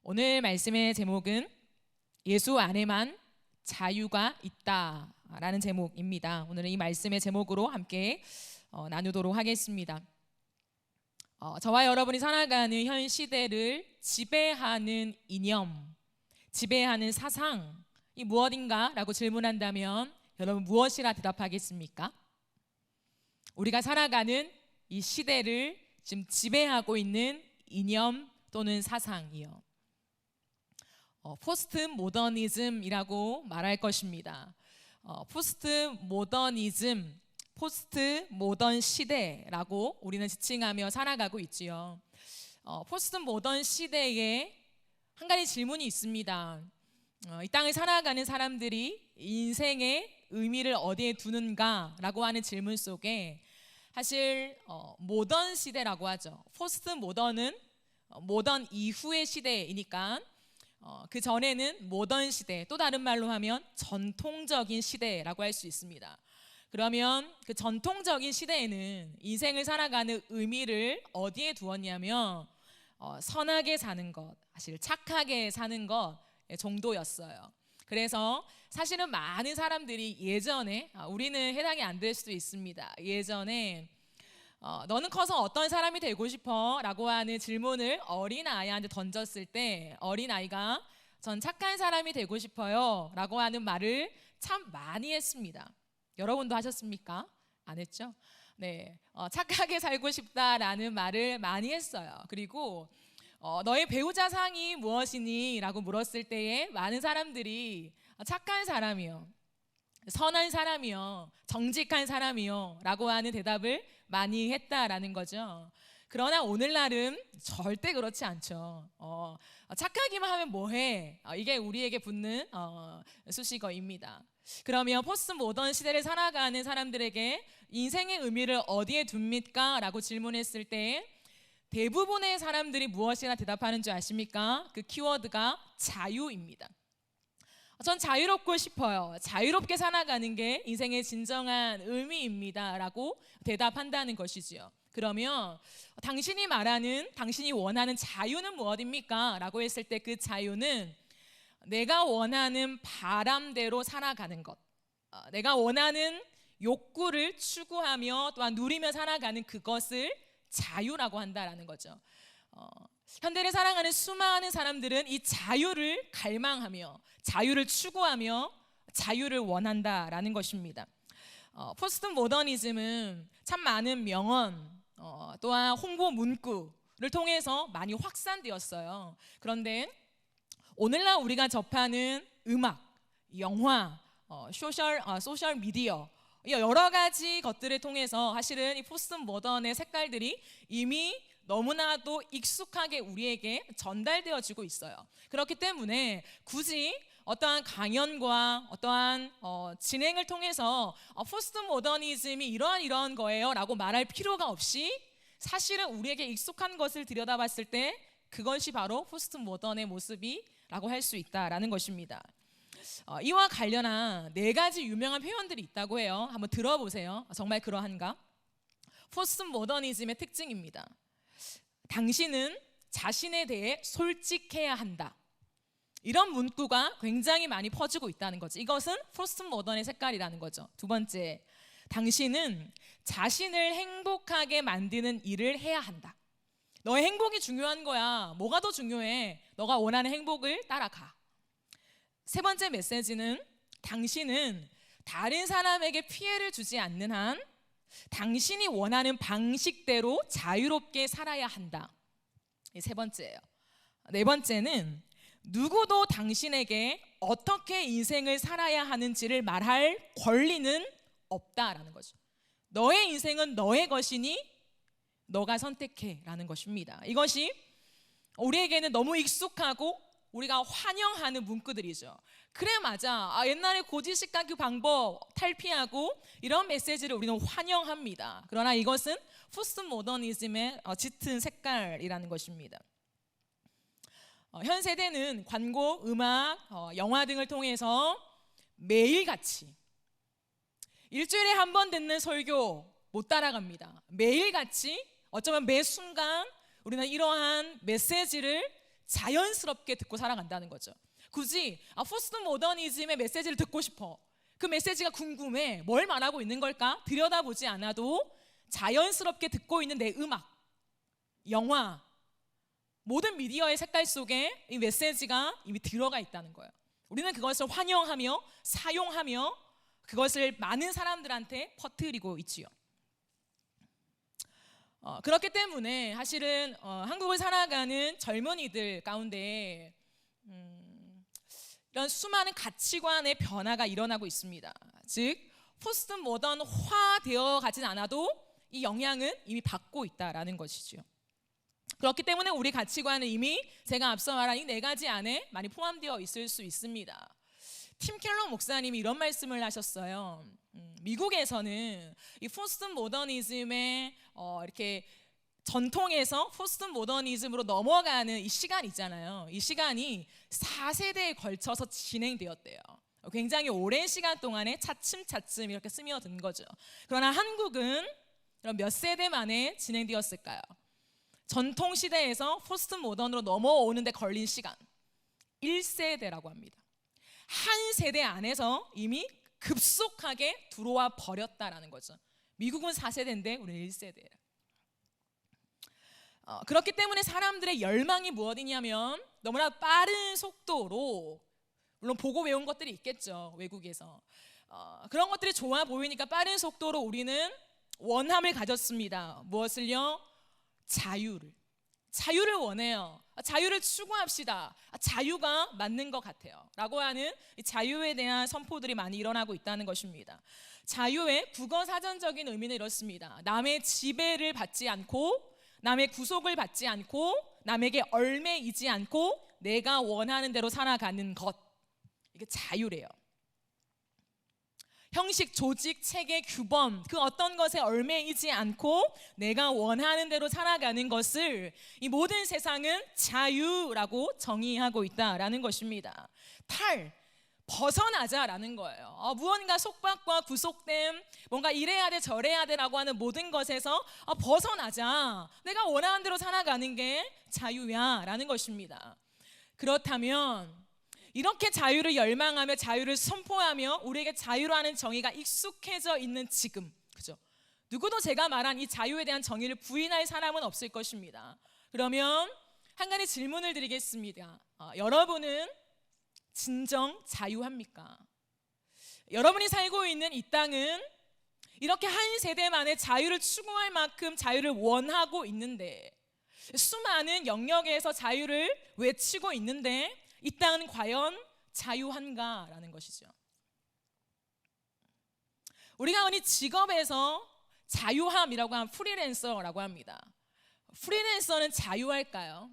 오늘 말씀의 제목은 예수 안에만 자유가 있다라는 제목입니다. 오늘은 이 말씀의 제목으로 함께 나누도록 하겠습니다. 저와 여러분이 살아가는 현 시대를 지배하는 이념, 지배하는 사상이 무엇인가라고 질문한다면 여러분 무엇이라 대답하겠습니까? 우리가 살아가는 이 시대를 지금 지배하고 있는 이념 또는 사상이요. 포스트 모더니즘이라고 말할 것입니다. 포스트 모더니즘, 포스트 모던 시대라고 우리는 지칭하며 살아가고 있지요. 포스트 모던 시대에 한 가지 질문이 있습니다. 이 땅을 살아가는 사람들이 인생의 의미를 어디에 두는가라고 하는 질문 속에 사실 모던 시대라고 하죠. 포스트 모던은 모던 이후의 시대이니까 그 전에는 모던 시대, 또 다른 말로 하면 전통적인 시대라고 할 수 있습니다. 그러면 그 전통적인 시대에는 인생을 살아가는 의미를 어디에 두었냐면 선하게 사는 것, 사실 착하게 사는 것 정도였어요. 그래서 사실은 많은 사람들이 예전에 우리는 해당이 안 될 수도 있습니다. 예전에 너는 커서 어떤 사람이 되고 싶어? 라고 하는 질문을 어린아이한테 던졌을 때 어린아이가 전 착한 사람이 되고 싶어요 라고 하는 말을 참 많이 했습니다. 여러분도 하셨습니까? 안 했죠? 네, 착하게 살고 싶다라는 말을 많이 했어요. 그리고 너의 배우자 상이 무엇이니? 라고 물었을 때에 많은 사람들이 착한 사람이요, 선한 사람이요, 정직한 사람이요 라고 하는 대답을 많이 했다라는 거죠. 그러나 오늘날은 절대 그렇지 않죠. 착하기만 하면 뭐해? 이게 우리에게 붙는 수식어입니다. 그러면 포스트 모던 시대를 살아가는 사람들에게 인생의 의미를 어디에 둡니까? 라고 질문했을 때 대부분의 사람들이 무엇이나 대답하는 줄 아십니까? 그 키워드가 자유입니다. 전 자유롭고 싶어요. 자유롭게 살아가는 게 인생의 진정한 의미입니다 라고 대답한다는 것이지요. 그러면 당신이 말하는, 당신이 원하는 자유는 무엇입니까? 라고 했을 때 그 자유는 내가 원하는 바람대로 살아가는 것, 내가 원하는 욕구를 추구하며 또한 누리며 살아가는 그것을 자유라고 한다라는 거죠. 현대를 살아가는 수많은 사람들은 이 자유를 갈망하며 자유를 추구하며 자유를 원한다라는 것입니다. 포스트 모더니즘은 참 많은 명언 또한 홍보 문구를 통해서 많이 확산되었어요. 그런데 오늘날 우리가 접하는 음악, 영화, 소셜 미디어 여러 가지 것들을 통해서 사실은 이 포스트 모던의 색깔들이 이미 너무나도 익숙하게 우리에게 전달되어지고 있어요. 그렇기 때문에 굳이 어떠한 강연과 어떠한 진행을 통해서 포스트 모더니즘이 이러한 거예요 라고 말할 필요가 없이 사실은 우리에게 익숙한 것을 들여다봤을 때 그것이 바로 포스트 모던의 모습이라고 할 수 있다라는 것입니다. 이와 관련한 4가지 유명한 표현들이 있다고 해요. 한번 들어보세요. 정말 그러한가? 포스트 모더니즘의 특징입니다. 당신은 자신에 대해 솔직해야 한다. 이런 문구가 굉장히 많이 퍼지고 있다는 거죠. 이것은 포스트 모던의 색깔이라는 거죠. 2번째, 당신은 자신을 행복하게 만드는 일을 해야 한다. 너의 행복이 중요한 거야. 뭐가 더 중요해? 너가 원하는 행복을 따라가. 3번째 메시지는 당신은 다른 사람에게 피해를 주지 않는 한 당신이 원하는 방식대로 자유롭게 살아야 한다. 이 3번째예요. 4번째는 누구도 당신에게 어떻게 인생을 살아야 하는지를 말할 권리는 없다라는 거죠. 너의 인생은 너의 것이니 너가 선택해 라는 것입니다. 이것이 우리에게는 너무 익숙하고 우리가 환영하는 문구들이죠. 그래, 맞아. 옛날에 고지식각 그 방법 탈피하고 이런 메시지를 우리는 환영합니다. 그러나 이것은 포스트 모더니즘의 짙은 색깔이라는 것입니다. 현 세대는 광고, 음악, 영화 등을 통해서 매일같이 일주일에 한 번 듣는 설교 못 따라갑니다. 매일같이 어쩌면 매 순간 우리는 이러한 메시지를 자연스럽게 듣고 살아간다는 거죠. 굳이 포스트 모더니즘의 메시지를 듣고 싶어, 그 메시지가 궁금해, 뭘 말하고 있는 걸까 들여다보지 않아도 자연스럽게 듣고 있는 내 음악, 영화, 모든 미디어의 색깔 속에 이 메시지가 이미 들어가 있다는 거예요. 우리는 그것을 환영하며 사용하며 그것을 많은 사람들한테 퍼뜨리고 있지요. 그렇기 때문에 사실은 한국을 살아가는 젊은이들 가운데 이런 수많은 가치관의 변화가 일어나고 있습니다. 즉 포스트 모던화 되어 가진 않아도 이 영향은 이미 받고 있다라는 것이죠. 그렇기 때문에 우리 가치관은 이미 제가 앞서 말한 이 네 가지 안에 많이 포함되어 있을 수 있습니다. 팀 켈러 목사님이 이런 말씀을 하셨어요. 미국에서는 이 포스트 모더니즘의 이렇게 전통에서 포스트 모더니즘으로 넘어가는 이 시간 있잖아요. 이 시간이 4세대에 걸쳐서 진행되었대요. 굉장히 오랜 시간 동안에 차츰차츰 이렇게 스며든 거죠. 그러나 한국은 그럼 몇 세대 만에 진행되었을까요? 전통 시대에서 포스트 모던으로 넘어오는데 걸린 시간 1세대라고 합니다. 한 세대 안에서 이미 급속하게 들어와 버렸다라는 거죠. 미국은 4세대인데 우리는 1세대예요. 그렇기 때문에 사람들의 열망이 무엇이냐면 너무나 빠른 속도로, 물론 보고 외운 것들이 있겠죠, 외국에서. 그런 것들이 좋아 보이니까 빠른 속도로 우리는 원함을 가졌습니다. 무엇을요? 자유를 원해요. 자유를 추구합시다. 자유가 맞는 것 같아요 라고 하는 자유에 대한 선포들이 많이 일어나고 있다는 것입니다. 자유의 국어사전적인 의미는 이렇습니다. 남의 지배를 받지 않고, 남의 구속을 받지 않고, 남에게 얽매이지 않고 내가 원하는 대로 살아가는 것, 이게 자유래요. 형식, 조직, 체계, 규범, 그 어떤 것에 얽매이지 않고 내가 원하는 대로 살아가는 것을 이 모든 세상은 자유라고 정의하고 있다라는 것입니다. 벗어나자라는 거예요. 무언가 속박과 구속됨, 뭔가 이래야 돼 저래야 돼라고 하는 모든 것에서 벗어나자, 내가 원하는 대로 살아가는 게 자유야 라는 것입니다. 그렇다면 이렇게 자유를 열망하며 자유를 선포하며 우리에게 자유라는 정의가 익숙해져 있는 지금, 그죠? 누구도 제가 말한 이 자유에 대한 정의를 부인할 사람은 없을 것입니다. 그러면 한 가지 질문을 드리겠습니다. 여러분은 진정 자유합니까? 여러분이 살고 있는 이 땅은 이렇게 한 세대만의 자유를 추구할 만큼 자유를 원하고 있는데, 수많은 영역에서 자유를 외치고 있는데 이 땅은 과연 자유한가라는 것이죠. 우리가 흔히 직업에서 자유함이라고 하면 프리랜서라고 합니다. 프리랜서는 자유할까요?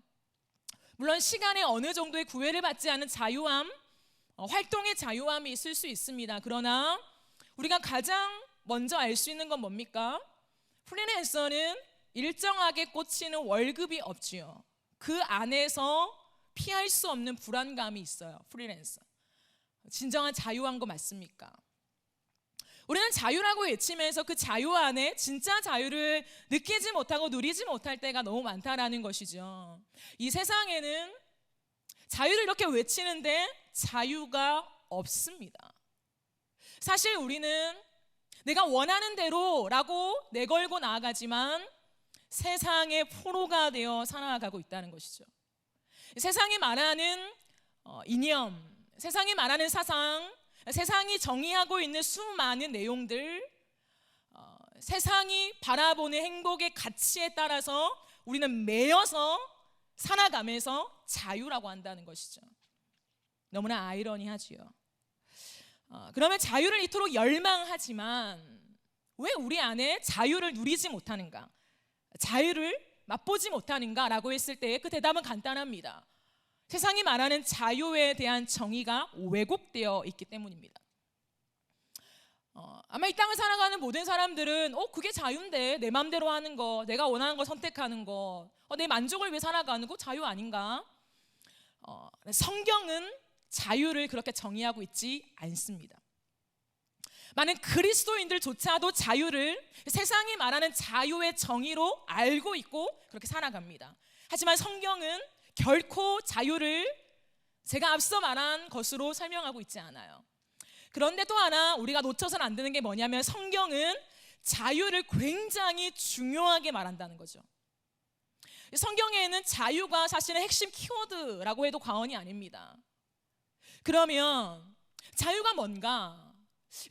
물론 시간에 어느 정도의 구애를 받지 않은 자유함, 활동의 자유함이 있을 수 있습니다. 그러나 우리가 가장 먼저 알 수 있는 건 뭡니까? 프리랜서는 일정하게 꽂히는 월급이 없지요. 그 안에서 피할 수 없는 불안감이 있어요. 프리랜서. 진정한 자유한 거 맞습니까? 우리는 자유라고 외치면서 그 자유 안에 진짜 자유를 느끼지 못하고 누리지 못할 때가 너무 많다라는 것이죠. 이 세상에는 자유를 이렇게 외치는데 자유가 없습니다. 사실 우리는 내가 원하는 대로라고 내걸고 나아가지만 세상의 포로가 되어 살아가고 있다는 것이죠. 세상이 말하는 이념, 세상이 말하는 사상, 세상이 정의하고 있는 수많은 내용들, 세상이 바라보는 행복의 가치에 따라서 우리는 매여서 살아가면서 자유라고 한다는 것이죠. 너무나 아이러니하지요. 그러면 자유를 이토록 열망하지만 왜 우리 안에 자유를 누리지 못하는가, 자유를 맛보지 못하는가라고 했을 때 그 대답은 간단합니다. 세상이 말하는 자유에 대한 정의가 왜곡되어 있기 때문입니다. 아마 이 땅을 살아가는 모든 사람들은 그게 자유인데, 내 마음대로 하는 거, 내가 원하는 걸 선택하는 거, 내 만족을 위해 살아가는 거 자유 아닌가? 성경은 자유를 그렇게 정의하고 있지 않습니다. 많은 그리스도인들조차도 자유를 세상이 말하는 자유의 정의로 알고 있고 그렇게 살아갑니다. 하지만 성경은 결코 자유를 제가 앞서 말한 것으로 설명하고 있지 않아요. 그런데 또 하나 우리가 놓쳐서는 안 되는 게 뭐냐면 성경은 자유를 굉장히 중요하게 말한다는 거죠. 성경에는 자유가 사실은 핵심 키워드라고 해도 과언이 아닙니다. 그러면 자유가 뭔가?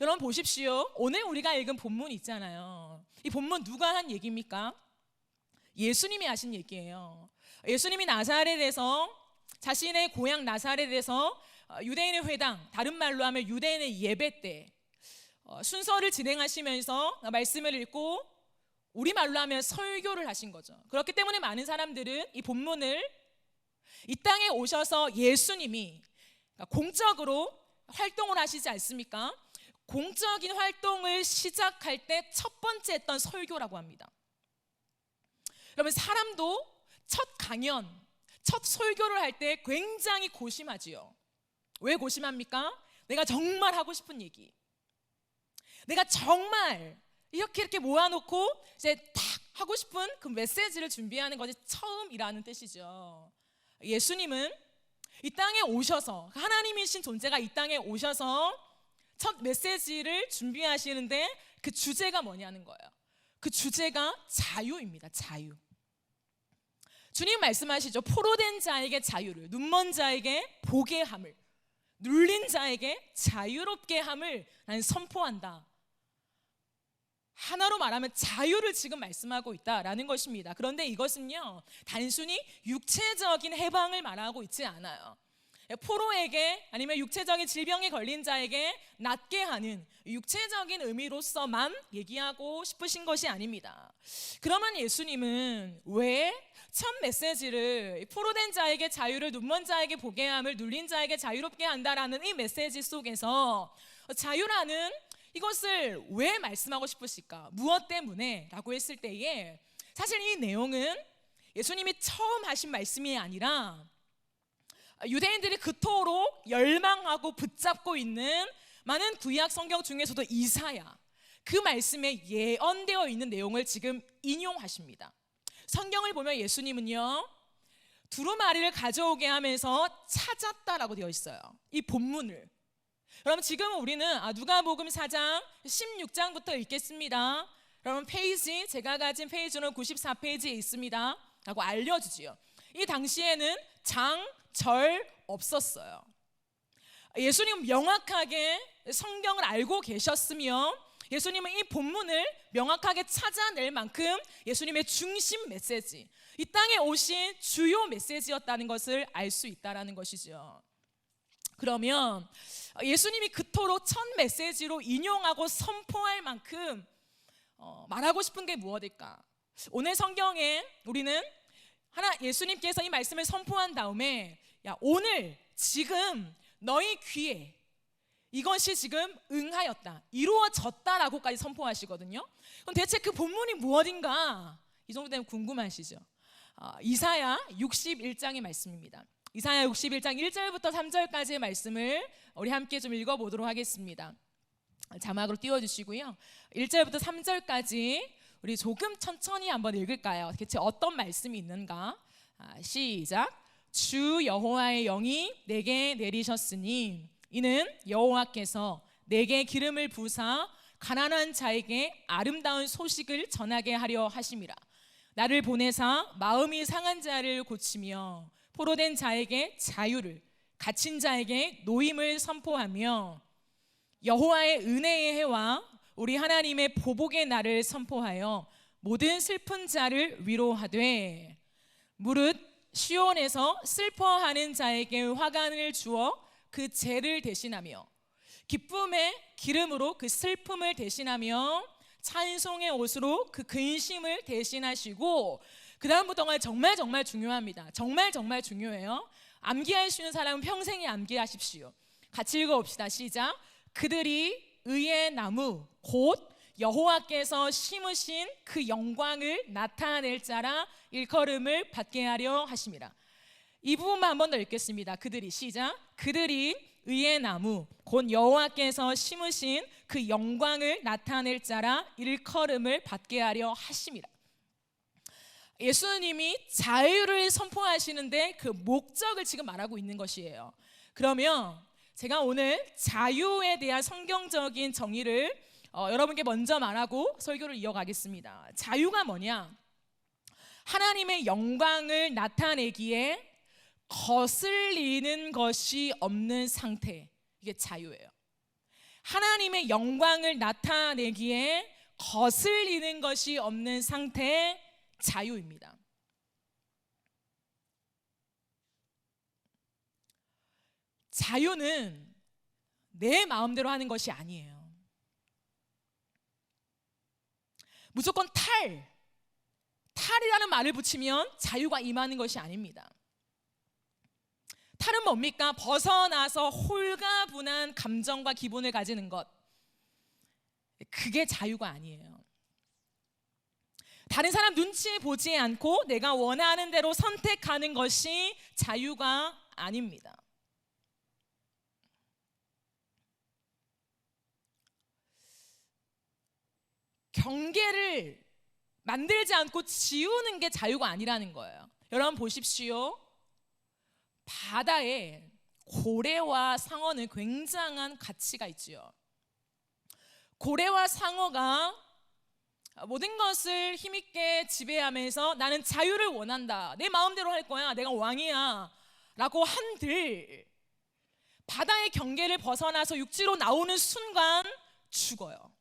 여러분 보십시오. 오늘 우리가 읽은 본문 있잖아요. 이 본문 누가 한 얘기입니까? 예수님이 하신 얘기예요. 예수님이 나사렛에서 자신의 고향 나사렛에서 유대인의 회당, 다른 말로 하면 유대인의 예배 때 순서를 진행하시면서 말씀을 읽고 우리말로 하면 설교를 하신 거죠. 그렇기 때문에 많은 사람들은 이 본문을 이 땅에 오셔서 예수님이 공적으로 활동을 하시지 않습니까? 공적인 활동을 시작할 때 첫 번째 했던 설교라고 합니다. 여러분 사람도 첫 강연, 첫 설교를 할 때 굉장히 고심하지요. 왜 고심합니까? 내가 정말 하고 싶은 얘기, 내가 정말 이렇게 모아놓고 이제 딱 하고 싶은 그 메시지를 준비하는 것이 처음이라는 뜻이죠. 예수님은 이 땅에 오셔서 하나님이신 존재가 이 땅에 오셔서 첫 메시지를 준비하시는데 그 주제가 뭐냐는 거예요. 그 주제가 자유입니다. 자유. 주님 말씀하시죠. 포로된 자에게 자유를, 눈먼 자에게 보게 함을, 눌린 자에게 자유롭게 함을 난 선포한다. 하나로 말하면 자유를 지금 말씀하고 있다라는 것입니다. 그런데 이것은요 단순히 육체적인 해방을 말하고 있지 않아요. 포로에게 아니면 육체적인 질병에 걸린 자에게 낫게 하는 육체적인 의미로서만 얘기하고 싶으신 것이 아닙니다. 그러면 예수님은 왜 첫 메시지를 포로된 자에게 자유를, 눈먼 자에게 보게 함을, 눌린 자에게 자유롭게 한다라는 이 메시지 속에서 자유라는 이것을 왜 말씀하고 싶으실까? 무엇 때문에? 라고 했을 때에 사실 이 내용은 예수님이 처음 하신 말씀이 아니라 유대인들이 그토록 열망하고 붙잡고 있는 많은 구약 성경 중에서도 이사야, 그 말씀에 예언되어 있는 내용을 지금 인용하십니다. 성경을 보면 예수님은요 두루마리를 가져오게 하면서 찾았다라고 되어 있어요. 이 본문을. 여러분 지금 우리는 누가복음 4장 16장부터 읽겠습니다. 여러분 페이지, 제가 가진 페이지는 94페이지에 있습니다 라고 알려주지요. 이 당시에는 장, 절 없었어요. 예수님은 명확하게 성경을 알고 계셨으며 예수님은 이 본문을 명확하게 찾아낼 만큼 예수님의 중심 메시지, 이 땅에 오신 주요 메시지였다는 것을 알 수 있다는 것이죠. 그러면 예수님이 그토록 첫 메시지로 인용하고 선포할 만큼 말하고 싶은 게 무엇일까? 오늘 성경에 우리는 예수님께서 이 말씀을 선포한 다음에 오늘 지금 너희 귀에 이것이 지금 응하였다, 이루어졌다라고까지 선포하시거든요. 그럼 대체 그 본문이 무엇인가? 이 정도 되면 궁금하시죠? 이사야 61장의 말씀입니다. 이사야 61장 1절부터 3절까지의 말씀을 우리 함께 좀 읽어보도록 하겠습니다. 자막으로 띄워주시고요. 1절부터 3절까지 우리 조금 천천히 한번 읽을까요? 대체 어떤 말씀이 있는가? 시작. 주 여호와의 영이 내게 내리셨으니 이는 여호와께서 내게 기름을 부사 가난한 자에게 아름다운 소식을 전하게 하려 하심이라. 나를 보내사 마음이 상한 자를 고치며 포로된 자에게 자유를, 갇힌 자에게 노임을 선포하며 여호와의 은혜의 해와 우리 하나님의 보복의 날을 선포하여 모든 슬픈 자를 위로하되 무릇 시온에서 슬퍼하는 자에게 화관을 주어 그 죄를 대신하며 기쁨의 기름으로 그 슬픔을 대신하며 찬송의 옷으로 그 근심을 대신하시고, 그 다음부터가 정말 중요합니다. 정말 중요해요. 암기할 수 있는 사람은 평생에 암기하십시오. 같이 읽어봅시다. 시작. 그들이 의의 나무 곧 여호와께서 심으신 그 영광을 나타낼 자라 일컬음을 받게 하려 하심이라. 이 부분만 한 번 더 읽겠습니다. 그들이, 시작. 그들이 의의 나무 곧 여호와께서 심으신 그 영광을 나타낼 자라 일컬음을 받게 하려 하심이라. 예수님이 자유를 선포하시는데 그 목적을 지금 말하고 있는 것이에요. 그러면 제가 오늘 자유에 대한 성경적인 정의를 여러분께 먼저 말하고 설교를 이어가겠습니다. 자유가 뭐냐? 하나님의 영광을 나타내기에 거슬리는 것이 없는 상태, 이게 자유예요. 하나님의 영광을 나타내기에 거슬리는 것이 없는 상태, 자유입니다. 자유는 내 마음대로 하는 것이 아니에요. 무조건 탈이라는 말을 붙이면 자유가 임하는 것이 아닙니다. 탈은 뭡니까? 벗어나서 홀가분한 감정과 기분을 가지는 것, 그게 자유가 아니에요. 다른 사람 눈치 보지 않고 내가 원하는 대로 선택하는 것이 자유가 아닙니다. 경계를 만들지 않고 지우는 게 자유가 아니라는 거예요. 여러분 보십시오. 바다에 고래와 상어는 굉장한 가치가 있지요. 고래와 상어가 모든 것을 힘있게 지배하면서 나는 자유를 원한다, 내 마음대로 할 거야, 내가 왕이야 라고 한들 바다의 경계를 벗어나서 육지로 나오는 순간 죽어요.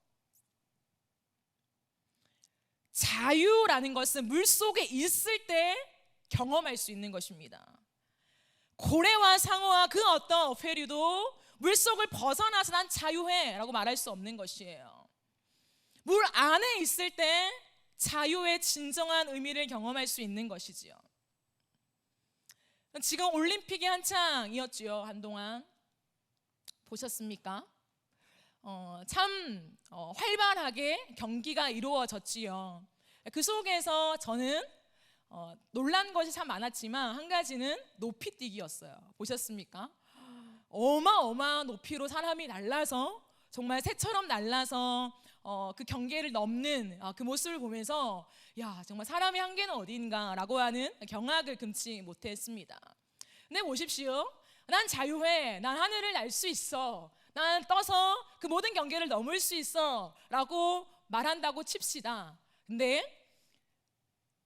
자유라는 것은 물속에 있을 때 경험할 수 있는 것입니다. 고래와 상어와 그 어떤 회류도 물속을 벗어나서 난 자유해 라고 말할 수 없는 것이에요. 물 안에 있을 때 자유의 진정한 의미를 경험할 수 있는 것이지요. 지금 올림픽이 한창이었지요. 한동안 보셨습니까? 참 활발하게 경기가 이루어졌지요. 그 속에서 저는 놀란 것이 참 많았지만 한 가지는 높이뛰기였어요. 보셨습니까? 어마어마한 높이로 사람이 날라서 정말 새처럼 날라서 그 경계를 넘는 그 모습을 보면서 야, 정말 사람의 한계는 어디인가라고 하는 경악을 금치 못했습니다. 근데 보십시오. 난 자유해, 난 하늘을 날 수 있어, 난 떠서 그 모든 경계를 넘을 수 있어 라고 말한다고 칩시다. 근데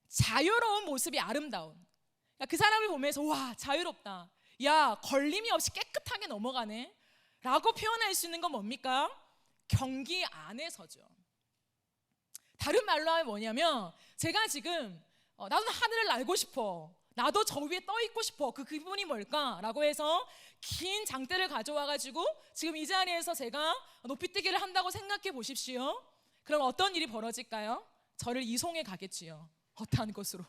자유로운 모습이 아름다운, 그 사람을 보면서 와, 자유롭다, 야, 걸림이 없이 깨끗하게 넘어가네 라고 표현할 수 있는 건 뭡니까? 경기 안에서죠. 다른 말로 하면 뭐냐면, 제가 지금 나도 하늘을 날고 싶어, 나도 저 위에 떠 있고 싶어, 그 기분이 뭘까라고 해서 긴 장대를 가져와 가지고 지금 이 자리에서 제가 높이뛰기를 한다고 생각해 보십시오. 그럼 어떤 일이 벌어질까요? 저를 이송해 가겠지요. 어떠한 것으로?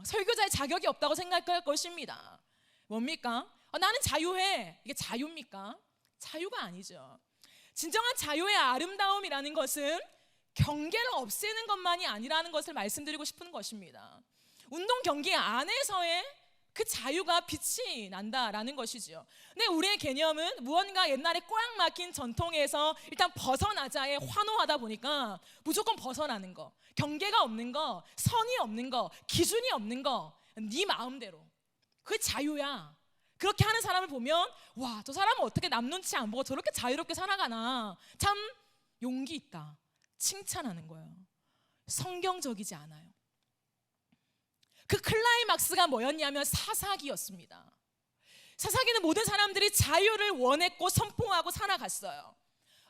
설교자의 자격이 없다고 생각할 것입니다. 뭡니까? 나는 자유해, 이게 자유입니까? 자유가 아니죠. 진정한 자유의 아름다움이라는 것은 경계를 없애는 것만이 아니라는 것을 말씀드리고 싶은 것입니다. 운동 경기 안에서의 그 자유가 빛이 난다라는 것이죠. 근데 우리의 개념은 무언가 옛날에 꽉 막힌 전통에서 일단 벗어나자에 환호하다 보니까 무조건 벗어나는 거, 경계가 없는 거, 선이 없는 거, 기준이 없는 거, 네 마음대로, 그게 자유야. 그렇게 하는 사람을 보면 와, 저 사람은 어떻게 남 눈치 안 보고 저렇게 자유롭게 살아가나, 참 용기 있다, 칭찬하는 거예요. 성경적이지 않아요. 그 클라이막스가 뭐였냐면 사사기였습니다. 사사기는 모든 사람들이 자유를 원했고 선포하고 살아갔어요.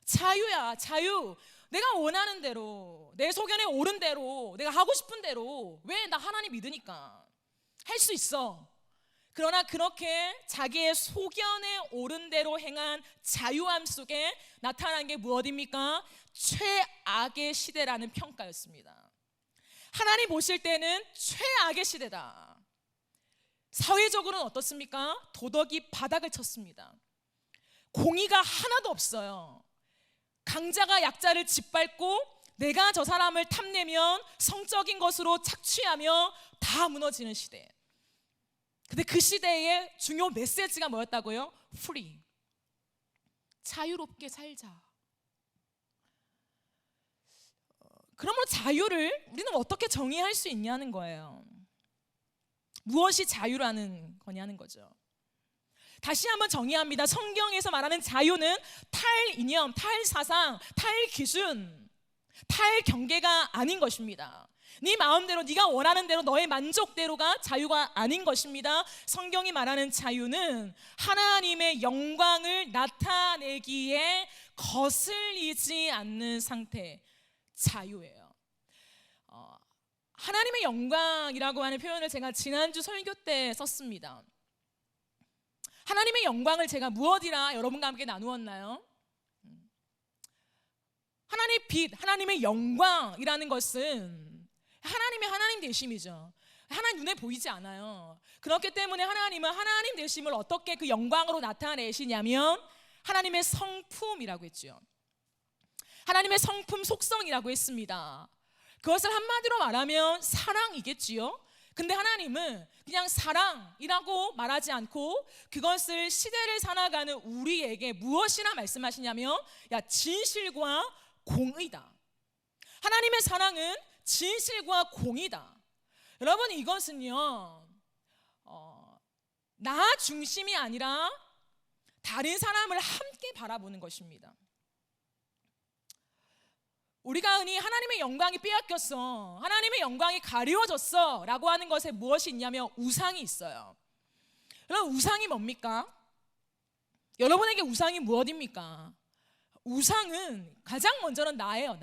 자유야, 자유. 내가 원하는 대로, 내 소견에 옳은 대로, 내가 하고 싶은 대로, 왜? 나 하나님 믿으니까 할 수 있어. 그러나 그렇게 자기의 소견에 옳은 대로 행한 자유함 속에 나타난 게 무엇입니까? 최악의 시대라는 평가였습니다. 하나님 보실 때는 최악의 시대다. 사회적으로는 어떻습니까? 도덕이 바닥을 쳤습니다. 공의가 하나도 없어요. 강자가 약자를 짓밟고 내가 저 사람을 탐내면 성적인 것으로 착취하며 다 무너지는 시대. 근데 그 시대의 중요 메시지가 뭐였다고요? 프리, 자유롭게 살자. 그러므로 자유를 우리는 어떻게 정의할 수 있냐는 거예요. 무엇이 자유라는 거냐는 거죠. 다시 한번 정의합니다. 성경에서 말하는 자유는 탈이념, 탈사상, 탈기준, 탈경계가 아닌 것입니다. 네 마음대로 네가 원하는 대로 너의 만족대로가 자유가 아닌 것입니다. 성경이 말하는 자유는 하나님의 영광을 나타내기에 거슬리지 않는 상태, 자유예요. 하나님의 영광이라고 하는 표현을 제가 지난주 설교 때 썼습니다. 하나님의 영광을 제가 무엇이라 여러분과 함께 나누었나요? 하나님의 빛, 하나님의 영광이라는 것은 하나님의 하나님 되심이죠. 하나님 눈에 보이지 않아요. 그렇기 때문에 하나님은 하나님 되심을 어떻게 그 영광으로 나타내시냐면 하나님의 성품이라고 했죠. 하나님의 성품 속성이라고 했습니다. 그것을 한마디로 말하면 사랑이겠지요. 근데 하나님은 그냥 사랑이라고 말하지 않고 그것을 시대를 살아가는 우리에게 무엇이라 말씀하시냐면 진실과 공의다. 하나님의 사랑은 진실과 공의다. 여러분, 이것은요 나 중심이 아니라 다른 사람을 함께 바라보는 것입니다. 우리가 흔히 하나님의 영광이 빼앗겼어, 하나님의 영광이 가리워졌어 라고 하는 것에 무엇이 있냐면 우상이 있어요. 여러분, 우상이 뭡니까? 여러분에게 우상이 무엇입니까? 우상은 가장 먼저는 나예요.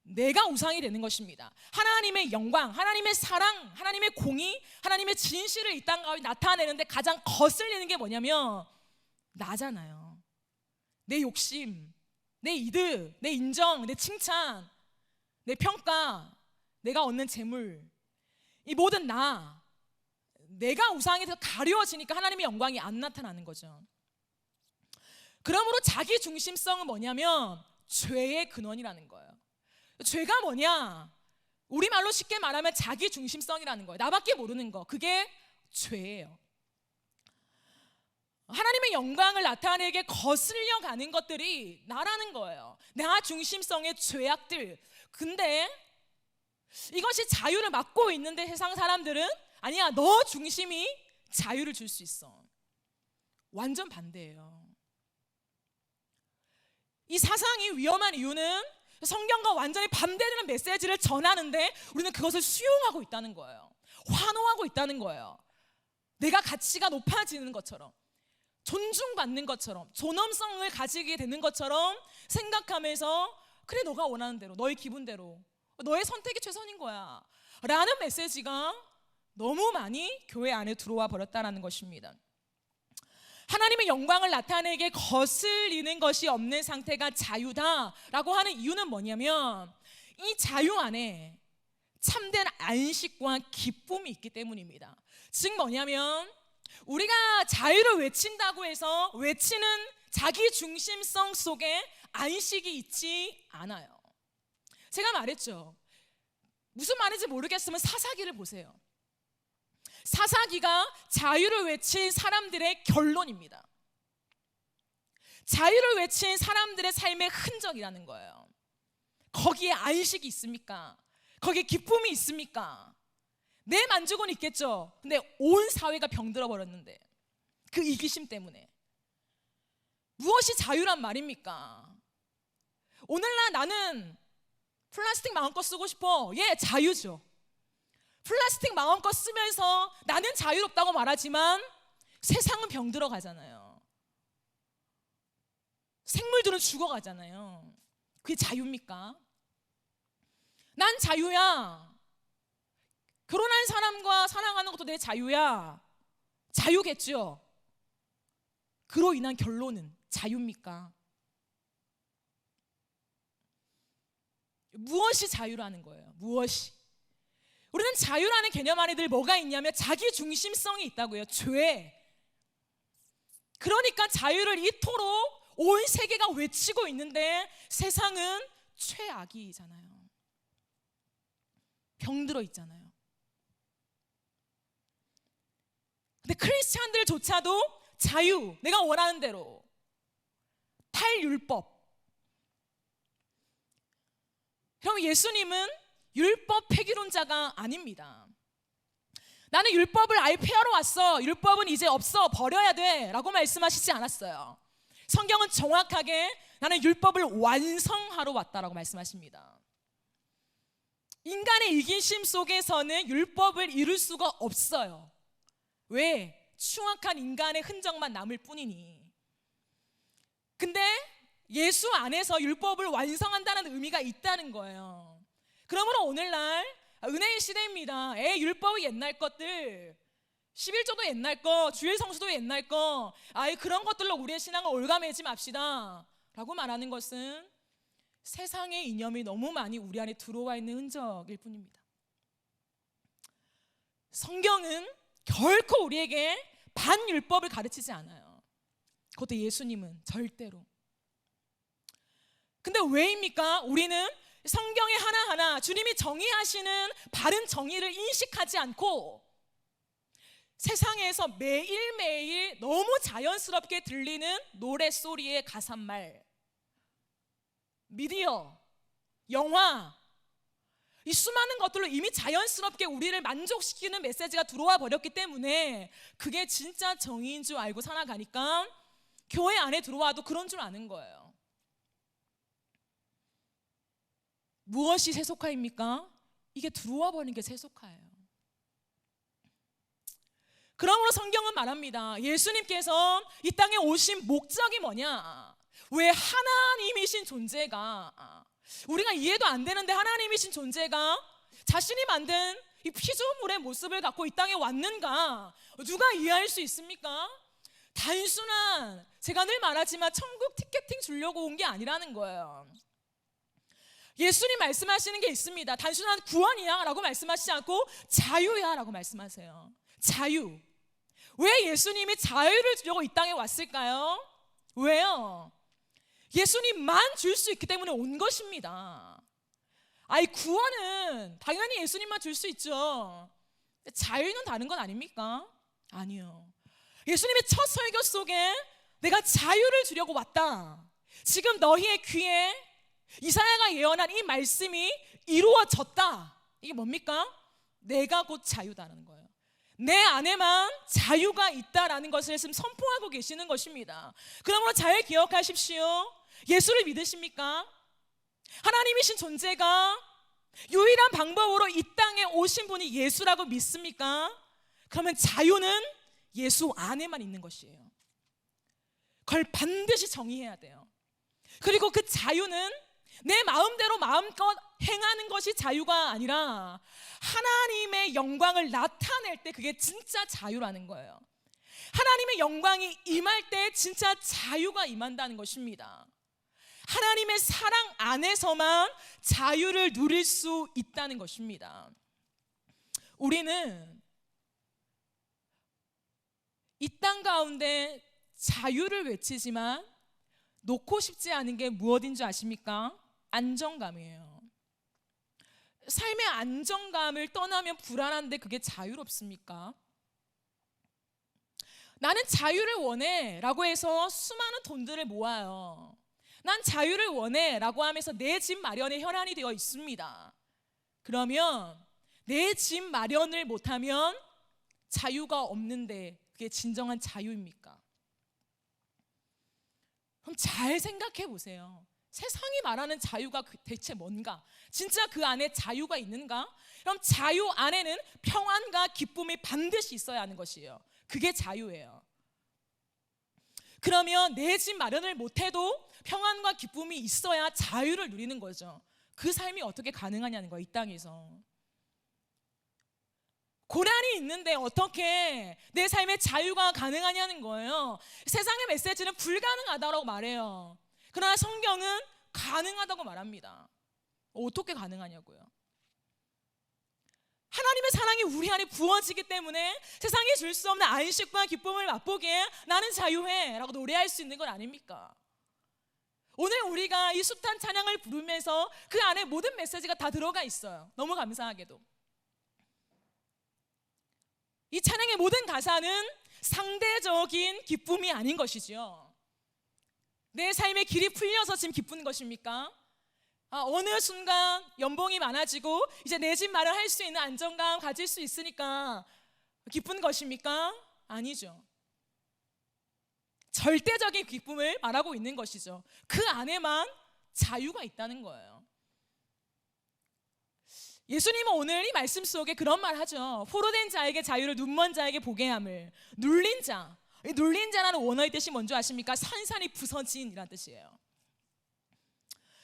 내가 우상이 되는 것입니다. 하나님의 영광, 하나님의 사랑, 하나님의 공의, 하나님의 진실을 이 땅 가운데 나타내는데 가장 거슬리는 게 뭐냐면 나잖아요. 내 욕심, 내 이득, 내 인정, 내 칭찬, 내 평가, 내가 얻는 재물, 이 모든 내가 우상이 돼서 가려워지니까 하나님의 영광이 안 나타나는 거죠. 그러므로 자기 중심성은 뭐냐면 죄의 근원이라는 거예요. 죄가 뭐냐? 우리말로 쉽게 말하면 자기 중심성이라는 거예요. 나밖에 모르는 거, 그게 죄예요. 하나님의 영광을 나타내게 거슬려 가는 것들이 나라는 거예요. 나 중심성의 죄악들. 근데 이것이 자유를 막고 있는데 세상 사람들은 아니야, 너 중심이 자유를 줄 수 있어. 완전 반대예요. 이 사상이 위험한 이유는 성경과 완전히 반대되는 메시지를 전하는데 우리는 그것을 수용하고 있다는 거예요. 환호하고 있다는 거예요. 내가 가치가 높아지는 것처럼, 존중받는 것처럼, 존엄성을 가지게 되는 것처럼 생각하면서 그래, 너가 원하는 대로, 너의 기분대로, 너의 선택이 최선인 거야 라는 메시지가 너무 많이 교회 안에 들어와 버렸다는 것입니다. 하나님의 영광을 나타내게 거슬리는 것이 없는 상태가 자유다라고 하는 이유는 뭐냐면 이 자유 안에 참된 안식과 기쁨이 있기 때문입니다. 즉 뭐냐면 우리가 자유를 외친다고 해서 외치는 자기 중심성 속에 안식이 있지 않아요. 제가 말했죠. 무슨 말인지 모르겠으면 사사기를 보세요. 사사기가 자유를 외친 사람들의 결론입니다. 자유를 외친 사람들의 삶의 흔적이라는 거예요. 거기에 안식이 있습니까? 거기에 기쁨이 있습니까? 내 만족은 있겠죠. 근데 온 사회가 병들어 버렸는데 그 이기심 때문에. 무엇이 자유란 말입니까? 오늘날 나는 플라스틱 마음껏 쓰고 싶어. 자유죠. 플라스틱 마음껏 쓰면서 나는 자유롭다고 말하지만 세상은 병들어 가잖아요. 생물들은 죽어가잖아요. 그게 자유입니까? 난 자유야. 결혼한 사람과 사랑하는 것도 내 자유야. 자유겠죠. 그로 인한 결론은 자유입니까? 무엇이 자유라는 거예요? 무엇이? 우리는 자유라는 개념 안에 늘 뭐가 있냐면 자기 중심성이 있다고요. 죄. 그러니까 자유를 이토록 온 세계가 외치고 있는데 세상은 최악이잖아요. 병들어 있잖아요. 근데 크리스찬들조차도 자유, 내가 원하는 대로, 탈율법. 그럼 예수님은 율법 폐기론자가 아닙니다. 나는 율법을 아예 폐하러 왔어, 율법은 이제 없어, 버려야 돼 라고 말씀하시지 않았어요. 성경은 정확하게 나는 율법을 완성하러 왔다라고 말씀하십니다. 인간의 이기심 속에서는 율법을 이룰 수가 없어요. 왜? 추악한 인간의 흔적만 남을 뿐이니. 근데 예수 안에서 율법을 완성한다는 의미가 있다는 거예요. 그러므로 오늘날 은혜의 시대입니다. 율법은 옛날 것들, 11조도 옛날 거, 주일 성수도 옛날 거, 그런 것들로 우리의 신앙을 올가매지 맙시다 라고 말하는 것은 세상의 이념이 너무 많이 우리 안에 들어와 있는 흔적일 뿐입니다. 성경은 결코 우리에게 반율법을 가르치지 않아요. 그것도 예수님은 절대로. 근데 왜입니까? 우리는 성경의 하나하나 주님이 정의하시는 바른 정의를 인식하지 않고 세상에서 매일매일 너무 자연스럽게 들리는 노랫소리의 가사말, 미디어, 영화, 이 수많은 것들로 이미 자연스럽게 우리를 만족시키는 메시지가 들어와 버렸기 때문에 그게 진짜 정의인 줄 알고 살아가니까 교회 안에 들어와도 그런 줄 아는 거예요. 무엇이 세속화입니까? 이게 들어와 버리는 게 세속화예요. 그러므로 성경은 말합니다. 예수님께서 이 땅에 오신 목적이 뭐냐? 왜 하나님이신 존재가, 우리가 이해도 안 되는데 하나님이신 존재가 자신이 만든 이 피조물의 모습을 갖고 이 땅에 왔는가? 누가 이해할 수 있습니까? 단순한, 제가 늘 말하지만 천국 티켓팅 주려고 온 게 아니라는 거예요. 예수님 말씀하시는 게 있습니다. 단순한 구원이야 라고 말씀하시지 않고 자유야 라고 말씀하세요. 자유. 왜 예수님이 자유를 주려고 이 땅에 왔을까요? 왜요? 예수님만 줄 수 있기 때문에 온 것입니다. 구원은 당연히 예수님만 줄 수 있죠. 자유는 다른 건 아닙니까? 아니요. 예수님의 첫 설교 속에 내가 자유를 주려고 왔다. 지금 너희의 귀에 이사야가 예언한 이 말씀이 이루어졌다. 이게 뭡니까? 내가 곧 자유다라는 거예요. 내 안에만 자유가 있다라는 것을 지금 선포하고 계시는 것입니다. 그러므로 잘 기억하십시오. 예수를 믿으십니까? 하나님이신 존재가 유일한 방법으로 이 땅에 오신 분이 예수라고 믿습니까? 그러면 자유는 예수 안에만 있는 것이에요. 그걸 반드시 정의해야 돼요. 그리고 그 자유는 내 마음대로 마음껏 행하는 것이 자유가 아니라 하나님의 영광을 나타낼 때 그게 진짜 자유라는 거예요. 하나님의 영광이 임할 때 진짜 자유가 임한다는 것입니다. 하나님의 사랑 안에서만 자유를 누릴 수 있다는 것입니다. 우리는 이 땅 가운데 자유를 외치지만 놓고 싶지 않은 게 무엇인 줄 아십니까? 안정감이에요. 삶의 안정감을 떠나면 불안한데 그게 자유롭습니까? 나는 자유를 원해 라고 해서 수많은 돈들을 모아요. 난 자유를 원해 라고 하면서 내 집 마련에 혈안이 되어 있습니다. 그러면 내 집 마련을 못하면 자유가 없는데 그게 진정한 자유입니까? 그럼 잘 생각해 보세요. 세상이 말하는 자유가 대체 뭔가? 진짜 그 안에 자유가 있는가? 그럼 자유 안에는 평안과 기쁨이 반드시 있어야 하는 것이에요. 그게 자유예요. 그러면 내 집 마련을 못해도 평안과 기쁨이 있어야 자유를 누리는 거죠. 그 삶이 어떻게 가능하냐는 거예요. 이 땅에서 고난이 있는데 어떻게 내 삶의 자유가 가능하냐는 거예요. 세상의 메시지는 불가능하다고 말해요. 그러나 성경은 가능하다고 말합니다. 어떻게 가능하냐고요. 하나님의 사랑이 우리 안에 부어지기 때문에 세상이 줄 수 없는 안식과 기쁨을 맛보기에 나는 자유해 라고 노래할 수 있는 건 아닙니까? 오늘 우리가 이 숱한 찬양을 부르면서 그 안에 모든 메시지가 다 들어가 있어요. 너무 감사하게도 이 찬양의 모든 가사는 상대적인 기쁨이 아닌 것이죠. 내 삶의 길이 풀려서 지금 기쁜 것입니까? 어느 순간 연봉이 많아지고 이제 내 집 마련할 수 있는 안정감 가질 수 있으니까 기쁜 것입니까? 아니죠. 절대적인 기쁨을 말하고 있는 것이죠. 그 안에만 자유가 있다는 거예요. 예수님은 오늘 이 말씀 속에 그런 말 하죠. 포로된 자에게 자유를, 눈먼 자에게 보게 함을. 눌린 자, 이 눌린 자라는 원어의 뜻이 뭔지 아십니까? 산산이 부서진이라는 뜻이에요.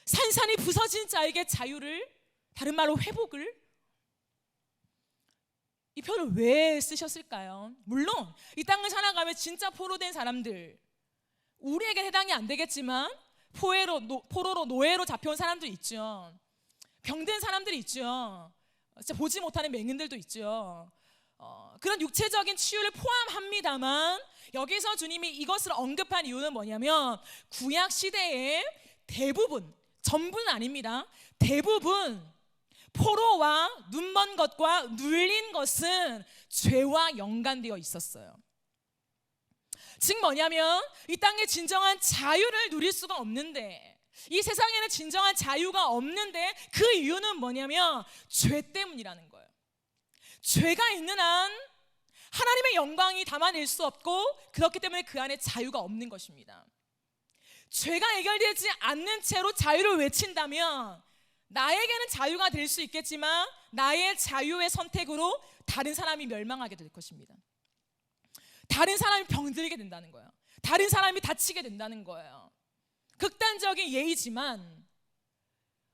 산산이 부서진 자에게 자유를, 다른 말로 회복을, 이 표를 왜 쓰셨을까요? 물론 이 땅을 살아가며 진짜 포로된 사람들, 우리에게 해당이 안 되겠지만 포로로 노예로 잡혀온 사람도 있죠. 병든 사람들이 있죠. 진짜 보지 못하는 맹인들도 있죠. 그런 육체적인 치유를 포함합니다만 여기서 주님이 이것을 언급한 이유는 뭐냐면 구약 시대에 대부분, 전부는 아닙니다, 대부분 포로와 눈먼 것과 눌린 것은 죄와 연관되어 있었어요. 즉 뭐냐면 이 땅에 진정한 자유를 누릴 수가 없는데, 이 세상에는 진정한 자유가 없는데 그 이유는 뭐냐면 죄 때문이라는 거예요. 죄가 있는 한 하나님의 영광이 담아낼 수 없고, 그렇기 때문에 그 안에 자유가 없는 것입니다. 죄가 해결되지 않는 채로 자유를 외친다면 나에게는 자유가 될 수 있겠지만 나의 자유의 선택으로 다른 사람이 멸망하게 될 것입니다. 다른 사람이 병들게 된다는 거예요. 다른 사람이 다치게 된다는 거예요. 극단적인 예이지만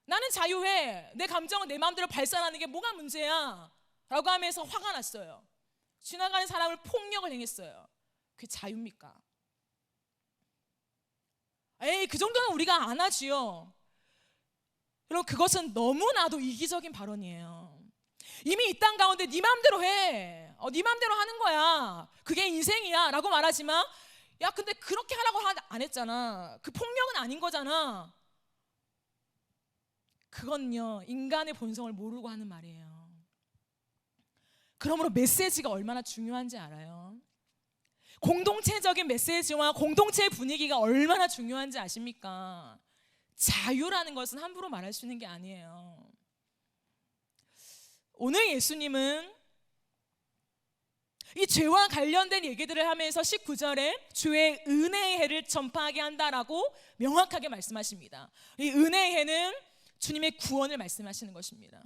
나는 자유해, 내 감정은 내 마음대로 발산하는 게 뭐가 문제야 라고 하면서 화가 났어요. 지나가는 사람을 폭력을 행했어요. 그게 자유입니까? 에이, 그 정도는 우리가 안 하지요. 여러분, 그것은 너무나도 이기적인 발언이에요. 이미 이 땅 가운데 네 맘대로 해, 네 맘대로 하는 거야, 그게 인생이야 라고 말하지만, 야 근데 그렇게 하라고 안 했잖아, 그 폭력은 아닌 거잖아, 그건요 인간의 본성을 모르고 하는 말이에요. 그러므로 메시지가 얼마나 중요한지 알아요? 공동체적인 메시지와 공동체의 분위기가 얼마나 중요한지 아십니까? 자유라는 것은 함부로 말할 수 있는 게 아니에요. 오늘 예수님은 이 죄와 관련된 얘기들을 하면서 19절에 주의 은혜의 해를 전파하게 한다라고 명확하게 말씀하십니다. 이 은혜의 해는 주님의 구원을 말씀하시는 것입니다.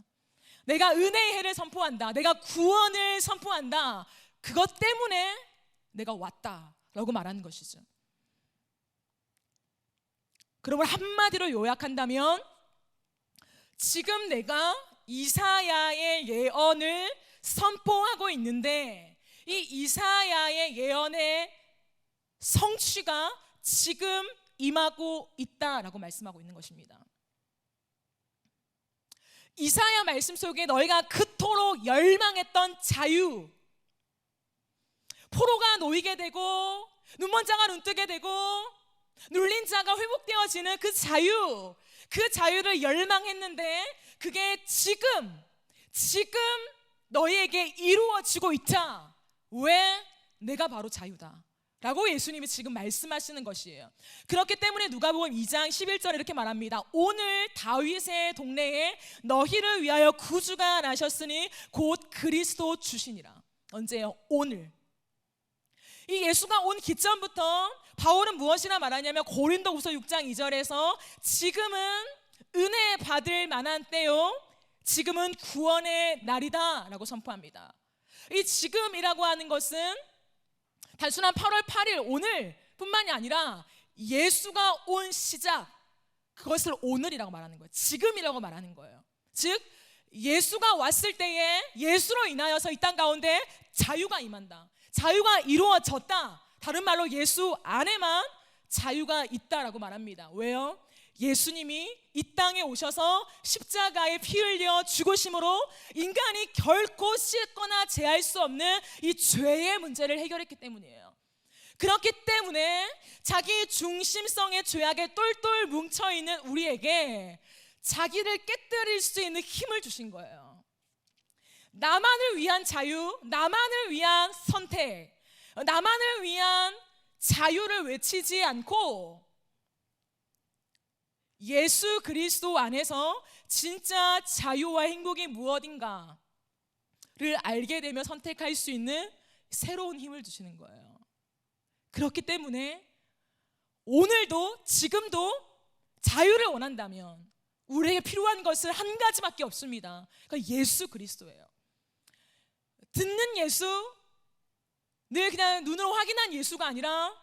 내가 은혜의 해를 선포한다, 내가 구원을 선포한다, 그것 때문에 내가 왔다라고 말하는 것이죠. 그러므로 한마디로 요약한다면 지금 내가 이사야의 예언을 선포하고 있는데 이 이사야의 예언의 성취가 지금 임하고 있다라고 말씀하고 있는 것입니다. 이사야 말씀 속에 너희가 그토록 열망했던 자유, 포로가 놓이게 되고 눈먼 자가 눈뜨게 되고 눌린 자가 회복되어지는 그 자유, 그 자유를 열망했는데 그게 지금 너희에게 이루어지고 있다. 왜? 내가 바로 자유다 라고 예수님이 지금 말씀하시는 것이에요. 그렇기 때문에 누가복음 2장 11절에 이렇게 말합니다. 오늘 다윗의 동네에 너희를 위하여 구주가 나셨으니 곧 그리스도 주시니라. 언제요? 오늘. 이 예수가 온 기점부터 바울은 무엇이나 말하냐면 고린도후서 6장 2절에서 지금은 은혜 받을 만한 때요, 지금은 구원의 날이다 라고 선포합니다. 이 지금이라고 하는 것은 단순한 8월 8일 오늘 뿐만이 아니라 예수가 온 시작, 그것을 오늘이라고 말하는 거예요. 지금이라고 말하는 거예요. 즉 예수가 왔을 때에 예수로 인하여서 이 땅 가운데 자유가 임한다, 자유가 이루어졌다. 다른 말로 예수 안에만 자유가 있다라고 말합니다. 왜요? 예수님이 이 땅에 오셔서 십자가에 피 흘려 죽으심으로 인간이 결코 씻거나 제할 수 없는 이 죄의 문제를 해결했기 때문이에요. 그렇기 때문에 자기 중심성의 죄악에 똘똘 뭉쳐있는 우리에게 자기를 깨뜨릴 수 있는 힘을 주신 거예요. 나만을 위한 자유, 나만을 위한 선택, 나만을 위한 자유를 외치지 않고 예수 그리스도 안에서 진짜 자유와 행복이 무엇인가를 알게 되면 선택할 수 있는 새로운 힘을 주시는 거예요. 그렇기 때문에 오늘도 지금도 자유를 원한다면 우리에게 필요한 것은 한 가지밖에 없습니다. 그러니까 예수 그리스도예요. 듣는 예수, 늘 그냥 눈으로 확인한 예수가 아니라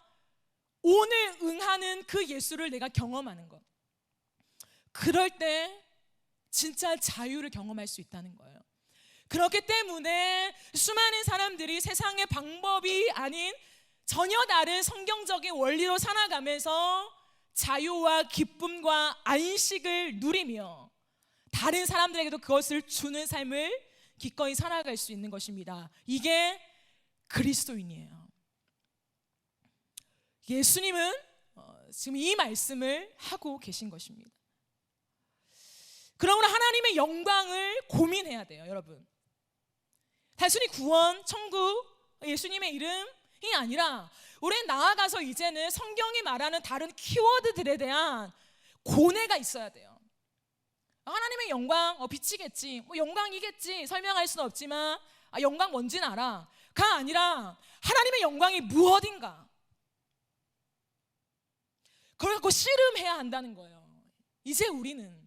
오늘 응하는 그 예수를 내가 경험하는 것. 그럴 때 진짜 자유를 경험할 수 있다는 거예요. 그렇기 때문에 수많은 사람들이 세상의 방법이 아닌 전혀 다른 성경적인 원리로 살아가면서 자유와 기쁨과 안식을 누리며 다른 사람들에게도 그것을 주는 삶을 기꺼이 살아갈 수 있는 것입니다. 이게 그리스도인이에요. 예수님은 지금 이 말씀을 하고 계신 것입니다. 그러므로 하나님의 영광을 고민해야 돼요, 여러분. 단순히 구원, 천국, 예수님의 이름이 아니라 우리는 나아가서 이제는 성경이 말하는 다른 키워드들에 대한 고뇌가 있어야 돼요. 하나님의 영광, 빛이겠지, 영광이겠지, 설명할 수는 없지만 영광 뭔지는 알아. 가 아니라 하나님의 영광이 무엇인가, 그걸 갖고 씨름해야 한다는 거예요. 이제 우리는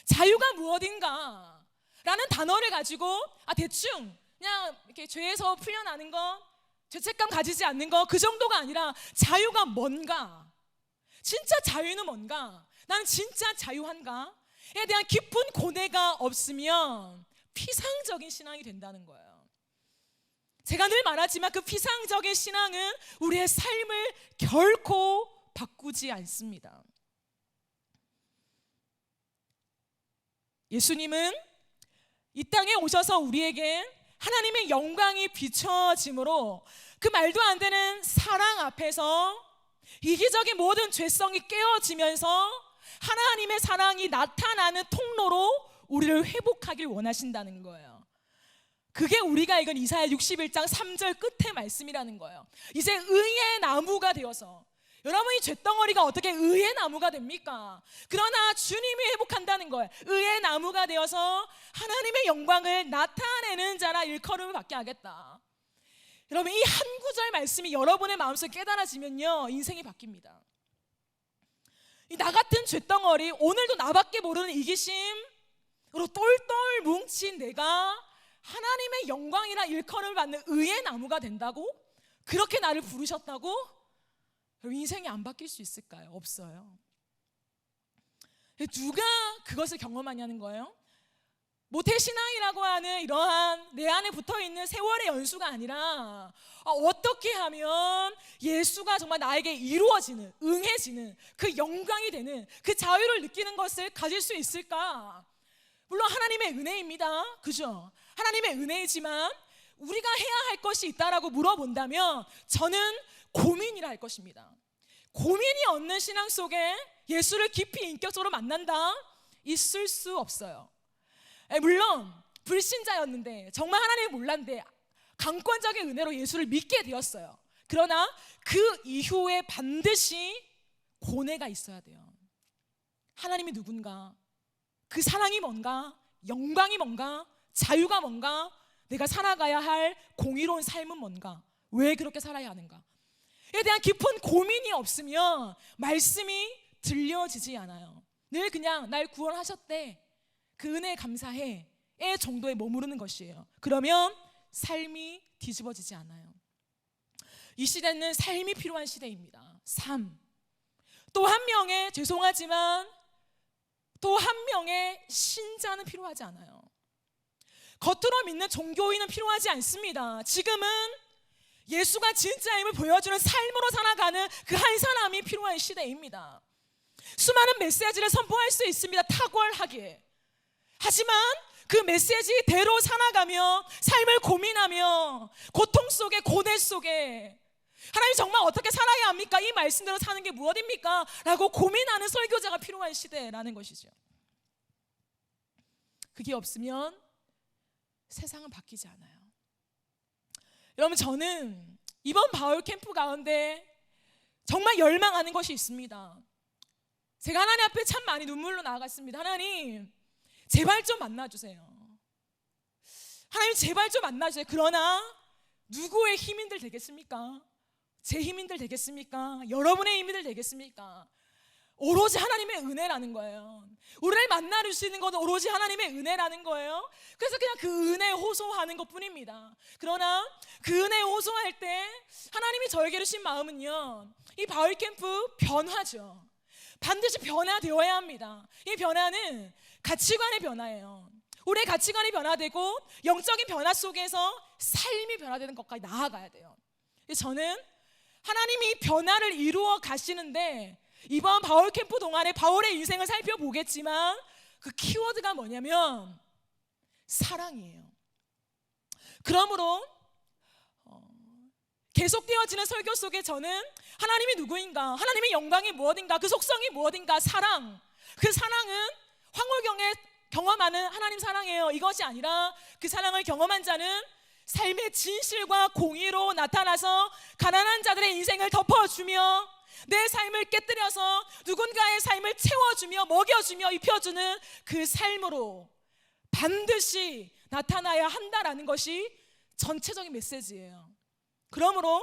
자유가 무엇인가 라는 단어를 가지고 대충 그냥 이렇게 죄에서 풀려나는 거, 죄책감 가지지 않는 거, 그 정도가 아니라 자유가 뭔가, 진짜 자유는 뭔가, 나는 진짜 자유한가에 대한 깊은 고뇌가 없으면 피상적인 신앙이 된다는 거예요. 제가 늘 말하지만 그 피상적인 신앙은 우리의 삶을 결코 바꾸지 않습니다. 예수님은 이 땅에 오셔서 우리에게 하나님의 영광이 비춰짐으로 그 말도 안 되는 사랑 앞에서 이기적인 모든 죄성이 깨어지면서 하나님의 사랑이 나타나는 통로로 우리를 회복하길 원하신다는 거예요. 그게 우리가 읽은 이사야 61장 3절 끝의 말씀이라는 거예요. 이제 의의 나무가 되어서, 여러분이 쇳덩어리가 어떻게 의의 나무가 됩니까? 그러나 주님이 회복한다는 거예요. 의의 나무가 되어서 하나님의 영광을 나타내는 자라 일컬음을 받게 하겠다. 여러분, 이 한 구절 말씀이 여러분의 마음속에 깨달아지면요, 인생이 바뀝니다. 나 같은 쇳덩어리, 오늘도 나밖에 모르는 이기심으로 똘똘 뭉친 내가 하나님의 영광이라 일컬음을 받는 의의 나무가 된다고? 그렇게 나를 부르셨다고? 인생이 안 바뀔 수 있을까요? 없어요. 누가 그것을 경험하냐는 거예요. 모태신앙이라고 하는 이러한 내 안에 붙어있는 세월의 연수가 아니라 어떻게 하면 예수가 정말 나에게 이루어지는, 응해지는 그 영광이 되는 그 자유를 느끼는 것을 가질 수 있을까? 물론 하나님의 은혜입니다. 그죠? 하나님의 은혜이지만 우리가 해야 할 것이 있다라고 물어본다면 저는 고민이라 할 것입니다. 고민이 없는 신앙 속에 예수를 깊이 인격적으로 만난다? 있을 수 없어요. 물론 불신자였는데, 정말 하나님을 몰랐는데 강권적인 은혜로 예수를 믿게 되었어요. 그러나 그 이후에 반드시 고뇌가 있어야 돼요. 하나님이 누군가, 그 사랑이 뭔가, 영광이 뭔가, 자유가 뭔가, 내가 살아가야 할 공의로운 삶은 뭔가, 왜 그렇게 살아야 하는가 에 대한 깊은 고민이 없으면 말씀이 들려지지 않아요. 늘 그냥 날 구원하셨대, 그 은혜에 감사해 의 정도에 머무르는 것이에요. 그러면 삶이 뒤집어지지 않아요. 이 시대는 삶이 필요한 시대입니다. 삶. 또 한 명의, 죄송하지만 또 한 명의 신자는 필요하지 않아요. 겉으로 믿는 종교인은 필요하지 않습니다. 지금은 예수가 진짜임을 보여주는 삶으로 살아가는 그 한 사람이 필요한 시대입니다. 수많은 메시지를 선포할 수 있습니다. 탁월하게. 하지만 그 메시지대로 살아가며 삶을 고민하며 고통 속에, 고뇌 속에 하나님 정말 어떻게 살아야 합니까? 이 말씀대로 사는 게 무엇입니까? 라고 고민하는 설교자가 필요한 시대라는 것이죠. 그게 없으면 세상은 바뀌지 않아요. 여러분, 저는 이번 바울 캠프 가운데 정말 열망하는 것이 있습니다. 제가 하나님 앞에 참 많이 눈물로 나아갔습니다. 하나님 제발 좀 만나주세요. 하나님 제발 좀 만나주세요. 그러나 누구의 힘인들 되겠습니까? 제 힘인들 되겠습니까? 여러분의 힘인들 되겠습니까? 오로지 하나님의 은혜라는 거예요. 우리를 만나주시는 것은 오로지 하나님의 은혜라는 거예요. 그래서 그냥 그 은혜에 호소하는 것 뿐입니다. 그러나 그 은혜에 호소할 때 하나님이 저에게 주신 마음은요, 이 바울캠프 변화죠. 반드시 변화되어야 합니다. 이 변화는 가치관의 변화예요. 우리의 가치관이 변화되고 영적인 변화 속에서 삶이 변화되는 것까지 나아가야 돼요. 저는 하나님이 변화를 이루어 가시는데 이번 바울 캠프 동안에 바울의 인생을 살펴보겠지만 그 키워드가 뭐냐면 사랑이에요. 그러므로 계속되어지는 설교 속에 저는 하나님이 누구인가, 하나님의 영광이 무엇인가, 그 속성이 무엇인가, 사랑, 그 사랑은 황홀경에 경험하는 하나님 사랑이에요. 이것이 아니라 그 사랑을 경험한 자는 삶의 진실과 공의로 나타나서 가난한 자들의 인생을 덮어주며 내 삶을 깨뜨려서 누군가의 삶을 채워주며 먹여주며 입혀주는 그 삶으로 반드시 나타나야 한다라는 것이 전체적인 메시지예요. 그러므로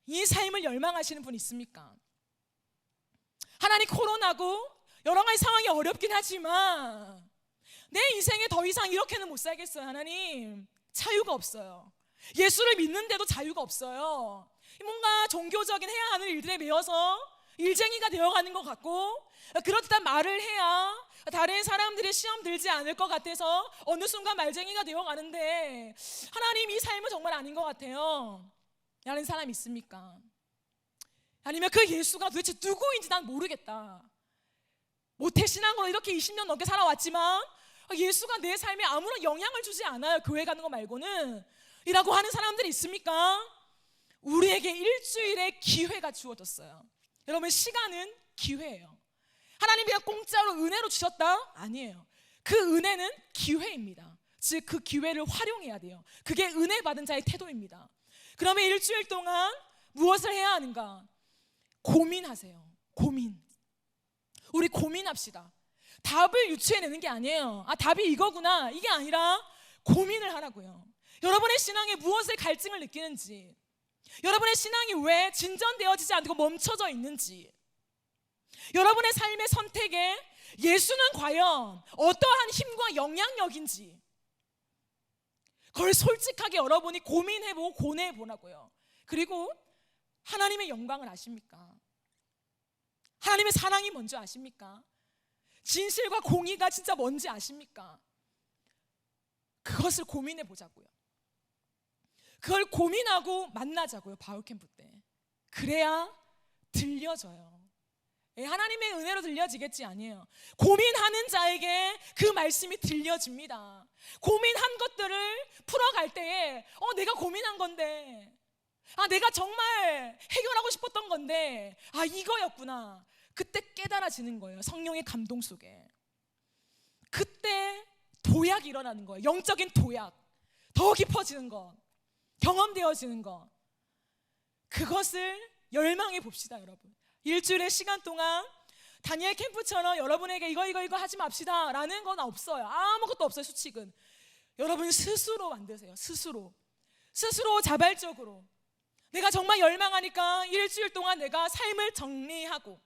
이 삶을 열망하시는 분 있습니까? 하나님 코로나고 여러 가지 상황이 어렵긴 하지만 내 인생에 더 이상 이렇게는 못 살겠어요. 하나님 자유가 없어요. 예수를 믿는데도 자유가 없어요. 뭔가 종교적인 해야 하는 일들에 매여서 일쟁이가 되어가는 것 같고, 그렇듯한 말을 해야 다른 사람들이 시험 들지 않을 것 같아서 어느 순간 말쟁이가 되어가는데 하나님 이 삶은 정말 아닌 것 같아요 라는 사람 있습니까? 아니면 그 예수가 도대체 누구인지 난 모르겠다, 모태신앙으로 이렇게 20년 넘게 살아왔지만 예수가 내 삶에 아무런 영향을 주지 않아요, 교회 가는 거 말고는, 이라고 하는 사람들이 있습니까? 우리에게 일주일의 기회가 주어졌어요. 여러분, 시간은 기회예요. 하나님이 그냥 공짜로 은혜로 주셨다? 아니에요. 그 은혜는 기회입니다. 즉 그 기회를 활용해야 돼요. 그게 은혜 받은 자의 태도입니다. 그러면 일주일 동안 무엇을 해야 하는가? 고민하세요. 고민. 우리 고민합시다. 답을 유추해내는 게 아니에요. 답이 이거구나, 이게 아니라 고민을 하라고요. 여러분의 신앙에 무엇을 갈증을 느끼는지, 여러분의 신앙이 왜 진전되어지지 않고 멈춰져 있는지, 여러분의 삶의 선택에 예수는 과연 어떠한 힘과 영향력인지, 그걸 솔직하게 여러분이 고민해보고 고뇌해보라고요. 그리고 하나님의 영광을 아십니까? 하나님의 사랑이 뭔지 아십니까? 진실과 공의가 진짜 뭔지 아십니까? 그것을 고민해 보자고요. 그걸 고민하고 만나자고요. 바울캠프 때. 그래야 들려져요. 하나님의 은혜로 들려지겠지 아니에요. 고민하는 자에게 그 말씀이 들려집니다. 고민한 것들을 풀어갈 때에 내가 고민한 건데, 내가 정말 해결하고 싶었던 건데 이거였구나. 그때 깨달아지는 거예요. 성령의 감동 속에. 그때 도약이 일어나는 거예요. 영적인 도약. 더 깊어지는 것, 경험되어지는 것, 그것을 열망해 봅시다. 여러분, 일주일의 시간 동안 다니엘 캠프처럼 여러분에게 이거 하지 맙시다 라는 건 없어요. 아무것도 없어요. 수칙은 여러분 스스로 만드세요. 스스로 자발적으로 내가 정말 열망하니까 일주일 동안 내가 삶을 정리하고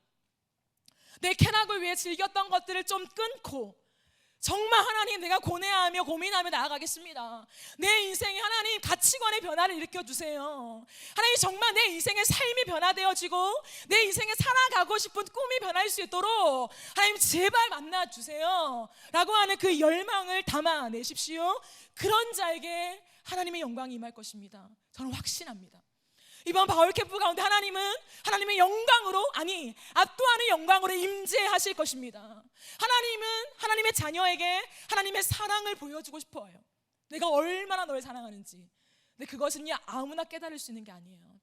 내 쾌락을 위해 즐겼던 것들을 좀 끊고 정말 하나님 내가 고뇌하며 고민하며 나아가겠습니다. 내 인생에 하나님 가치관의 변화를 일으켜주세요. 하나님 정말 내 인생의 삶이 변화되어지고 내 인생에 살아가고 싶은 꿈이 변할 수 있도록 하나님 제발 만나주세요 라고 하는 그 열망을 담아내십시오. 그런 자에게 하나님의 영광이 임할 것입니다. 저는 확신합니다. 이번 바울 캠프 가운데 하나님은 하나님의 영광으로, 압도하는 영광으로 임재하실 것입니다. 하나님은 하나님의 자녀에게 하나님의 사랑을 보여주고 싶어요. 내가 얼마나 너를 사랑하는지. 근데 그것은요 아무나 깨달을 수 있는 게 아니에요.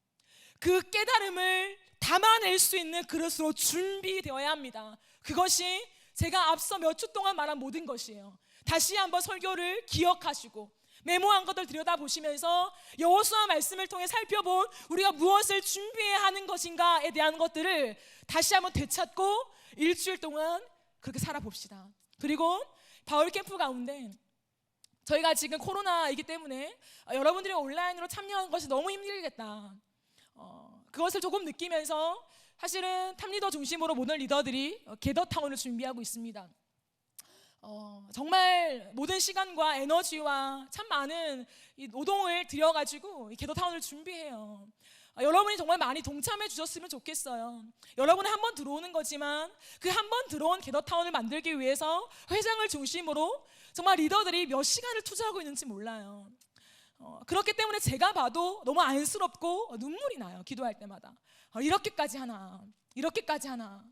그 깨달음을 담아낼 수 있는 그릇으로 준비되어야 합니다. 그것이 제가 앞서 몇 주 동안 말한 모든 것이에요. 다시 한번 설교를 기억하시고 메모한 것들 들여다보시면서 여호수아 말씀을 통해 살펴본 우리가 무엇을 준비해야 하는 것인가에 대한 것들을 다시 한번 되찾고 일주일 동안 그렇게 살아봅시다. 그리고 바울 캠프 가운데 저희가 지금 코로나이기 때문에 여러분들이 온라인으로 참여하는 것이 너무 힘들겠다, 그것을 조금 느끼면서 사실은 탑리더 중심으로 모든 리더들이 게더타운을 준비하고 있습니다. 정말 모든 시간과 에너지와 참 많은 이 노동을 들여가지고 이 게더타운을 준비해요. 여러분이 정말 많이 동참해 주셨으면 좋겠어요. 여러분은 한 번 들어오는 거지만 그 한 번 들어온 게더타운을 만들기 위해서 회장을 중심으로 정말 리더들이 몇 시간을 투자하고 있는지 몰라요. 그렇기 때문에 제가 봐도 너무 안쓰럽고 눈물이 나요. 기도할 때마다. 이렇게까지 하나, 이렇게까지 하나.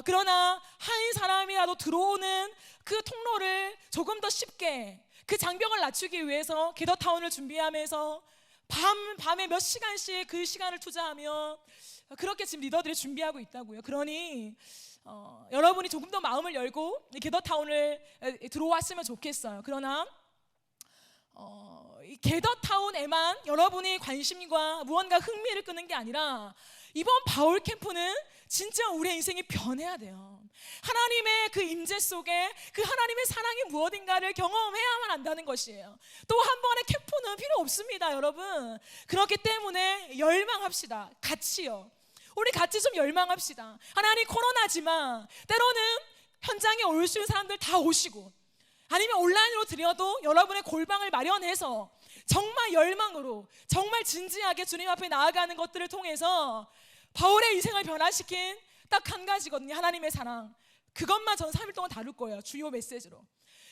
그러나 한 사람이라도 들어오는 그 통로를 조금 더 쉽게, 그 장벽을 낮추기 위해서 게더타운을 준비하면서 밤에 몇 시간씩 그 시간을 투자하며 그렇게 지금 리더들이 준비하고 있다고요. 그러니 여러분이 조금 더 마음을 열고 게더타운을 들어왔으면 좋겠어요. 그러나 이 게더타운에만 여러분이 관심과 무언가 흥미를 끄는 게 아니라 이번 바울 캠프는 진짜 우리의 인생이 변해야 돼요. 하나님의 그 임재 속에 그 하나님의 사랑이 무엇인가를 경험해야만 한다는 것이에요. 또 한 번의 캠프는 필요 없습니다, 여러분. 그렇기 때문에 열망합시다. 같이요. 우리 같이 좀 열망합시다. 하나님, 코로나지만 때로는 현장에 올 수 있는 사람들 다 오시고, 아니면 온라인으로 드려도 여러분의 골방을 마련해서 정말 열망으로, 정말 진지하게 주님 앞에 나아가는 것들을 통해서 바울의 인생을 변화시킨 딱 한 가지거든요. 하나님의 사랑. 그것만 전 3일 동안 다룰 거예요. 주요 메시지로.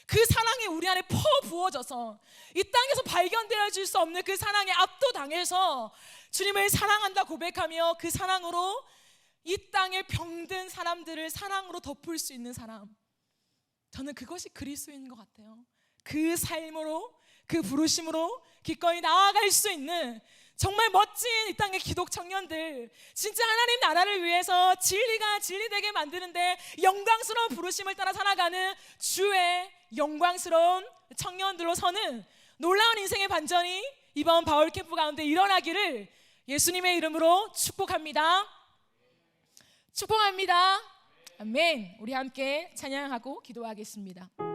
그 사랑이 우리 안에 부어져서 이 땅에서 발견되어질 수 없는 그 사랑에 압도당해서 주님을 사랑한다 고백하며 그 사랑으로 이 땅에 병든 사람들을 사랑으로 덮을 수 있는 사람. 저는 그것이 그리스도인 것 같아요. 그 삶으로, 그 부르심으로 기꺼이 나아갈 수 있는 정말 멋진 이 땅의 기독 청년들, 진짜 하나님 나라를 위해서 진리가 진리되게 만드는데 영광스러운 부르심을 따라 살아가는 주의 영광스러운 청년들로 서는 놀라운 인생의 반전이 이번 바울 캠프 가운데 일어나기를 예수님의 이름으로 축복합니다. 축복합니다. 아멘. 우리 함께 찬양하고 기도하겠습니다.